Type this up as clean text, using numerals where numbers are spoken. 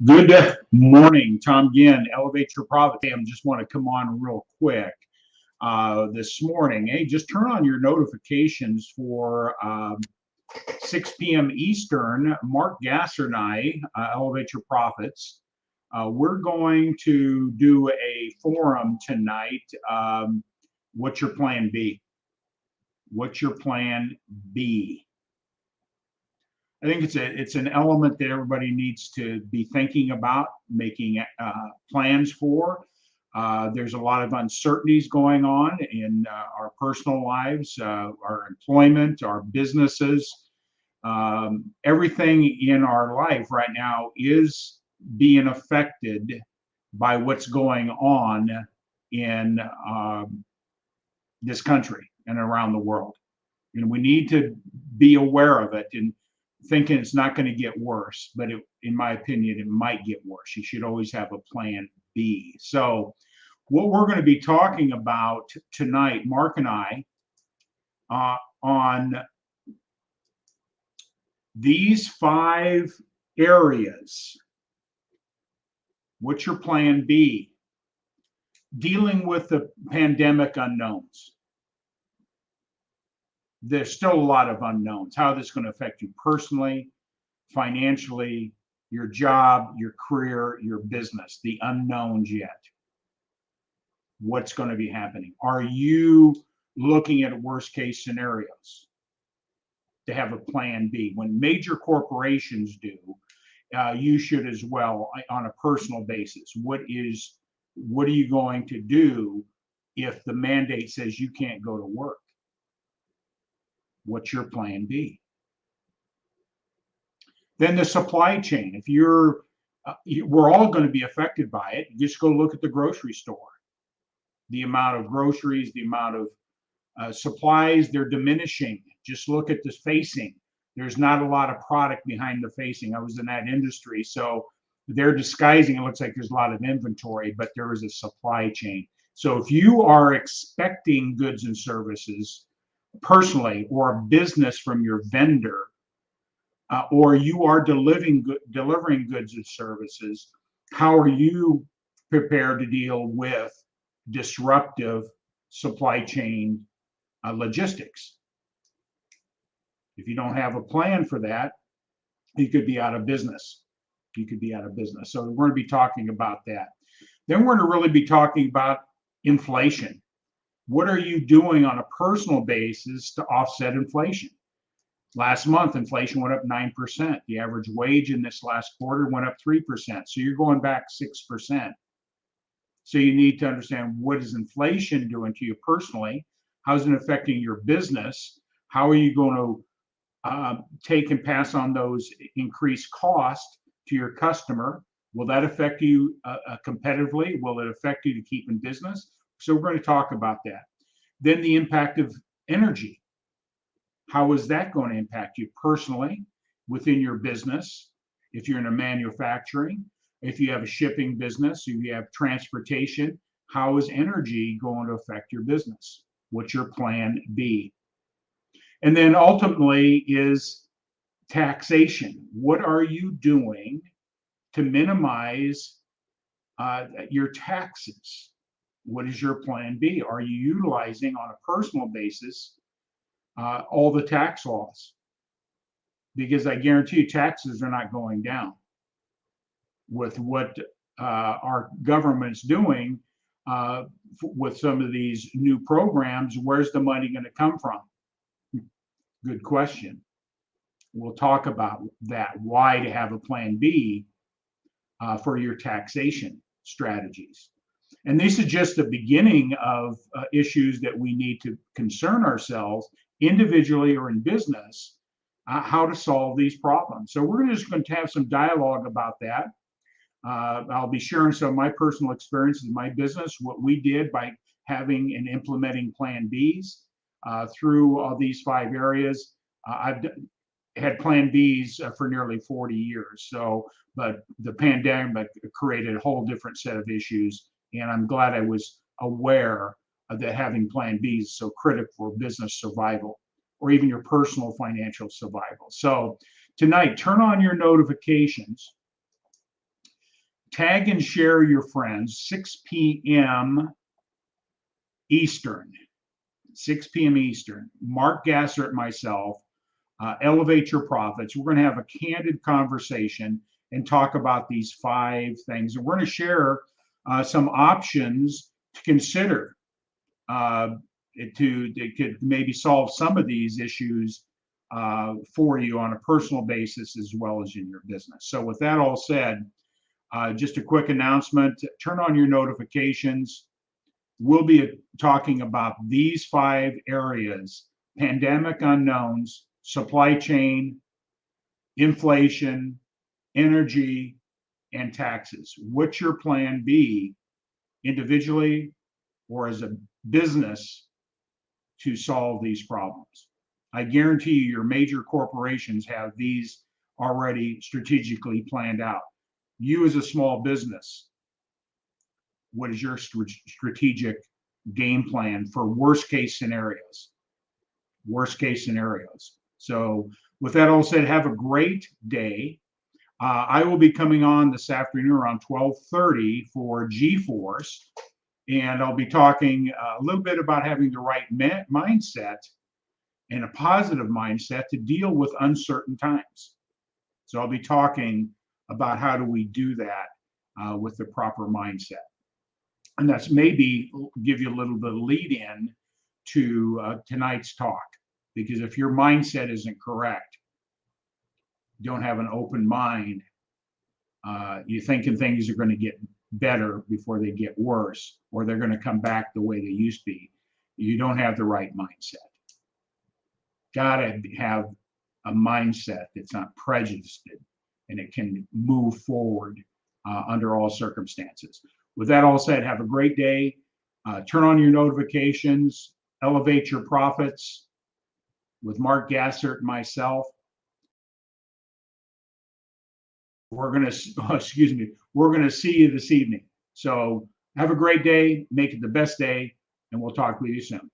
Good morning, Tom Ginn, Elevate Your Profit. Hey, I just want to come on real quick this morning. Hey, just turn on your notifications for 6 p.m. Eastern. Mark Gassert and I, Elevate Your Profits. We're going to do a forum tonight. What's your plan B? What's your plan B? I think it's an element that everybody needs to be thinking about, making plans for. There's a lot of uncertainties going on in our personal lives, our employment, our businesses. Everything in our life right now is being affected by what's going on in this country and around the world. And we need to be aware of it and thinking it's not going to get worse, but in my opinion, it might get worse. You should always have a plan B. So what we're going to be talking about tonight, Mark and I, on these 5 areas. What's your plan B? Dealing with the pandemic unknowns. There's still a lot of unknowns. How this is going to affect you personally, financially, your job, your career, your business, the unknowns yet. What's going to be happening? Are you looking at worst case scenarios to have a plan B? When major corporations do, you should as well on a personal basis. What are you going to do if the mandate says you can't go to work? What's your plan B? Then the supply chain. If we're all going to be affected by it. Just go look at the grocery store. The amount of groceries, the amount of supplies, they're diminishing. Just look at the facing. There's not a lot of product behind the facing. I was in that industry, so they're disguising. It looks like there's a lot of inventory, but there is a supply chain. So if you are expecting goods and services personally or a business from your vendor, or you are delivering goods and services, how are you prepared to deal with disruptive supply chain logistics? If you don't have a plan for that, you could be out of business. You could be out of business. So we're going to be talking about that. Then we're going to really be talking about inflation. What are you doing on a personal basis to offset inflation? Last month, inflation went up 9%. The average wage in this last quarter went up 3%. So you're going back 6%. So you need to understand, what is inflation doing to you personally? How's it affecting your business? How are you going to take and pass on those increased costs to your customer? Will that affect you competitively? Will it affect you to keep in business? So we're going to talk about that. Then the impact of energy. How is that going to impact you personally within your business? If you're in a manufacturing, if you have a shipping business, if you have transportation, how is energy going to affect your business? What's your plan B? And then ultimately is taxation. What are you doing to minimize your taxes? What is your plan B? Are you utilizing on a personal basis all the tax laws? Because I guarantee you taxes are not going down with what our government's doing with some of these new programs. Where's the money going to come from? Good question. We'll talk about that. Why to have a plan B for your taxation strategies. And this is just the beginning of issues that we need to concern ourselves individually or in business, how to solve these problems. So we're just going to have some dialogue about that. I'll be sharing some of my personal experiences in my business, what we did by having and implementing plan Bs through all these 5 areas. I've had plan Bs for nearly 40 years. So, but the pandemic created a whole different set of issues. And I'm glad I was aware that having plan B is so critical for business survival or even your personal financial survival. So tonight, turn on your notifications Tag and share your friends, 6 p.m. Eastern. 6 p.m. Eastern. Mark Gassert and myself, Elevate Your Profits. We're going to have a candid conversation and talk about these 5 things. And we're going to share some options to consider it could maybe solve some of these issues for you on a personal basis as well as in your business. So with that all said, just a quick announcement, turn on your notifications. We'll be talking about these 5 areas: pandemic unknowns, supply chain, inflation, energy, and taxes. What's your plan B individually or as a business to solve these problems? I guarantee you your major corporations have these already strategically planned out. You as a small business, what is your strategic game plan for worst case scenarios? Worst case scenarios. So with that all said, have a great day. I will be coming on this afternoon around 12:30 for G-Force, and I'll be talking a little bit about having the right mindset and a positive mindset to deal with uncertain times. So I'll be talking about how do we do that with the proper mindset. And that's maybe give you a little bit of lead in to tonight's talk, because if your mindset isn't correct, don't have an open mind, you're thinking things are going to get better before they get worse, or they're going to come back the way they used to be. You don't have the right mindset. Got to have a mindset that's not prejudiced and it can move forward under all circumstances. With that all said, have a great day. Turn on your notifications, elevate your profits with Mark Gassert and myself. We're going to, we're going to see you this evening. So have a great day, make it the best day, and we'll talk with you soon.